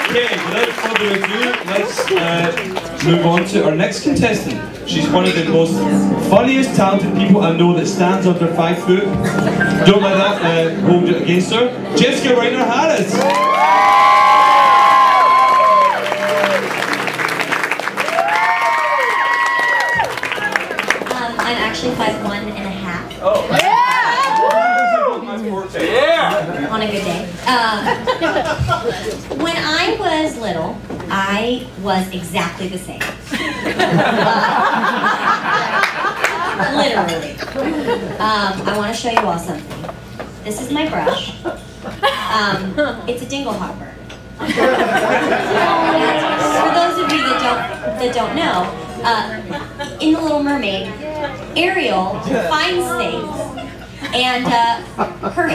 Okay, without further ado, let's move on to our next contestant. She's one of the most funniest, talented people I know that stands under 5 foot. Don't let that hold it against her. Jessica Reiner-Harris. I'm actually 5'1.5". Oh. Yeah! Yeah! On a good day. When I was little, I was exactly the same. Literally. I want to show you all something. This is my brush. It's a dingle hopper. For those of you that don't know, in The Little Mermaid, Ariel finds things, and her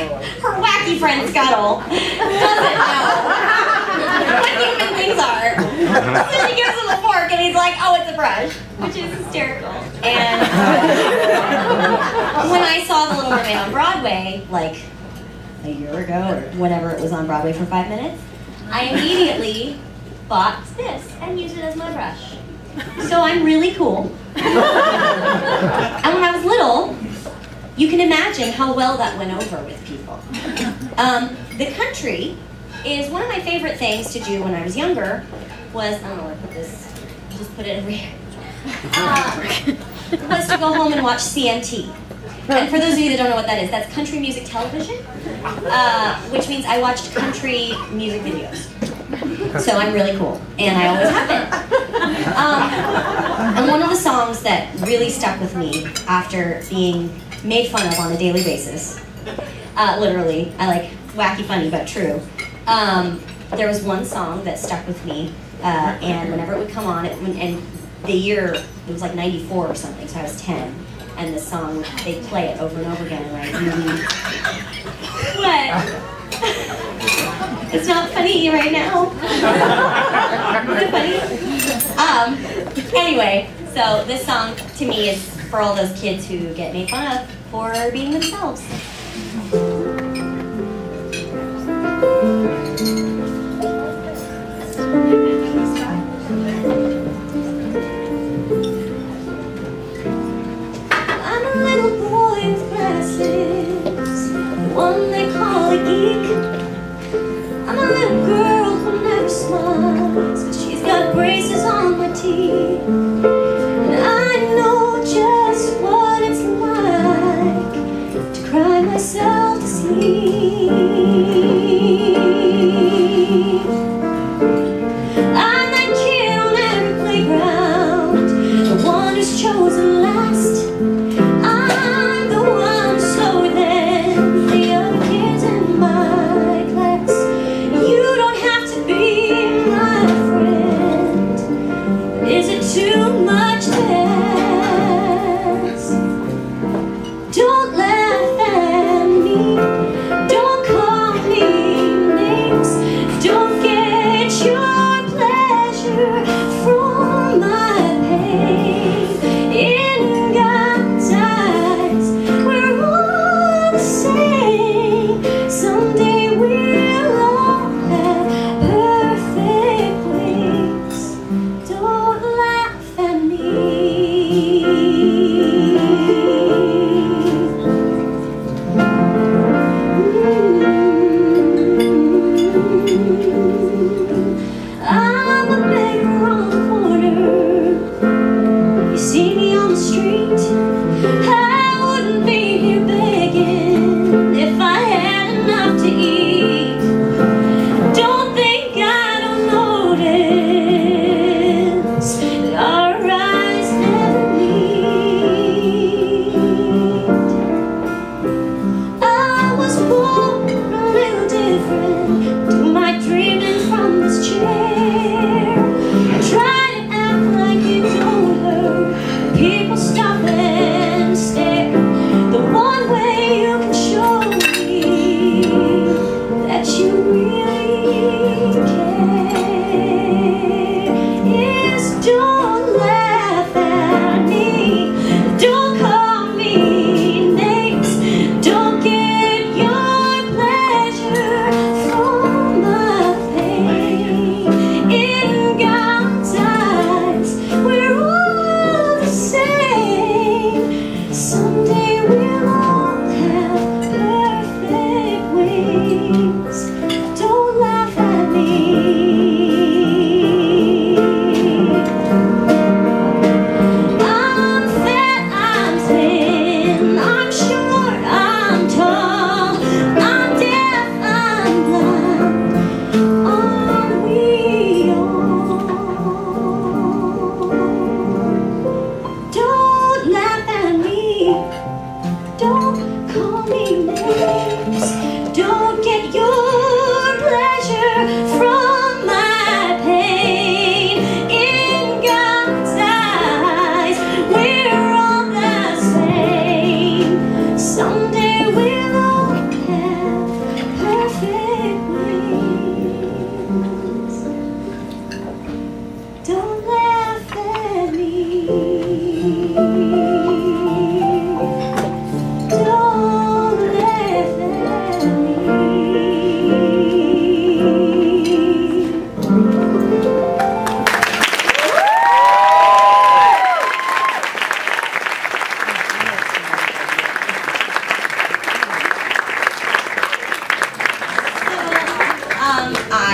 wacky friend Scuttle doesn't know what human things are. So she gives him a fork, and he's like, "Oh, it's a brush," which is hysterical. And when I saw The Little Mermaid on Broadway, like a year ago or whenever it was on Broadway for 5 minutes, I immediately bought this and used it as my brush. So I'm really cool. And when I was little, you can imagine how well that went over with people. The country is one of my favorite things to do when I was younger. I don't know where to put this. I'll just put it over here. Was to go home and watch CMT. And for those of you that don't know what that is, that's country music television, which means I watched country music videos. So I'm really cool, and I always have been. And one of the songs that really stuck with me after being made fun of on a daily basis, literally, I like wacky funny but true, there was one song that stuck with me, and whenever it would come on, and the year, it was like 94 or something, so I was 10, and the song, they'd play it over and over again, and I really... What? It's not funny right now. Is it funny? Anyway, so this song to me is for all those kids who get made fun of for being themselves. I'm a little boy with glasses, the one they call a geek. I'm a little girl who never smiles, but she's got braces on my teeth. And I know just what it's like to cry myself to sleep. I'm that kid on every playground, the one who's chosen last. I'm the one slower than the other kids in my class. You don't have to be my friend. Is it too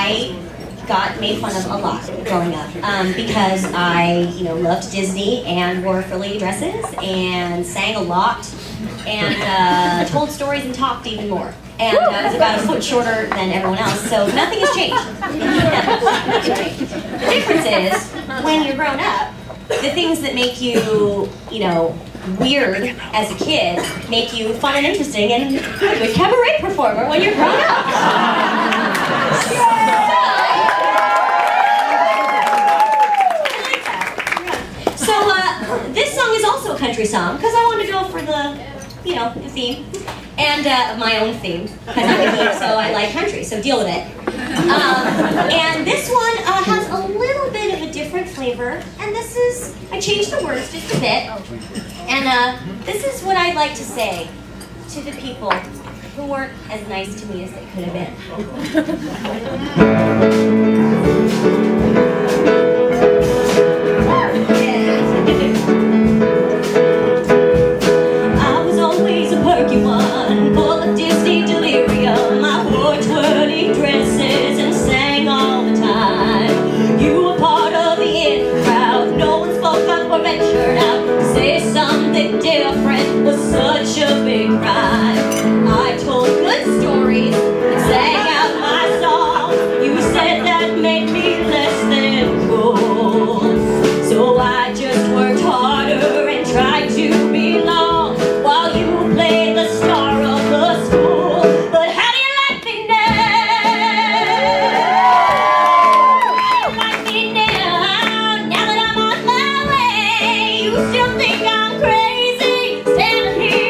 I got made fun of a lot growing up because I, loved Disney and wore frilly dresses and sang a lot and told stories and talked even more. And I was about a foot shorter than everyone else, so nothing has changed. Nothing changed. The difference is, when you're grown up, the things that make you, weird as a kid make you fun and interesting and a good cabaret performer when you're grown up. This song is also a country song because I wanted to go for the theme and my own theme because I'm a geek, so I like country, so deal with it. And this one has a little bit of a different flavor, and I changed the words just a bit, and this is what I'd like to say to the people who weren't as nice to me as they could have been. Such a big crime. I told good stories and sang out my songs. You said that made me less than cool. So I just worked harder and tried to belong while you played the star of the school. But how do you like me now? How do you like me now? Now that I'm on my way, you still think I'm crazy? Standing here.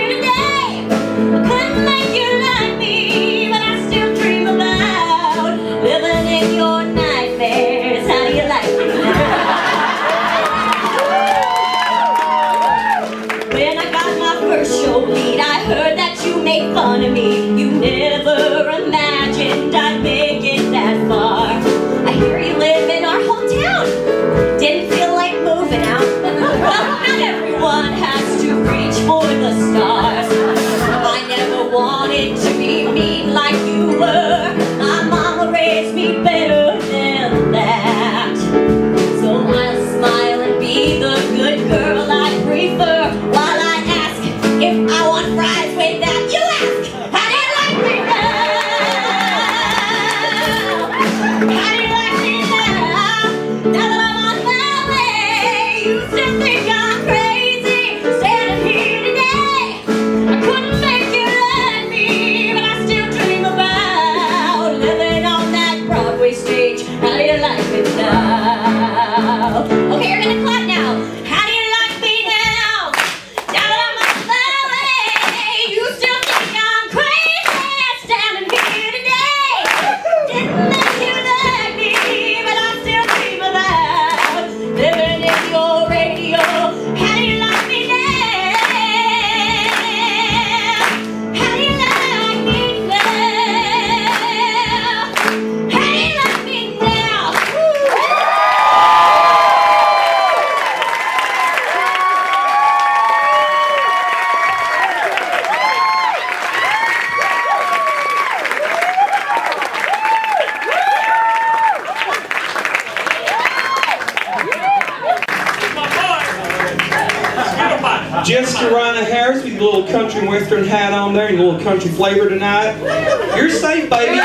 Fun of me, you never imagined I'd make it that far. I hear you live in our hometown. Didn't feel like moving out. Well, not everyone has to reach for the stars. I never wanted to be mean like you were. My mama raised me better than that. So I'll smile and be the good girl I prefer while I ask if I want fries with that. Jessica Reiner-Harris with your little country and western hat on there and your little country flavor tonight. You're safe, baby.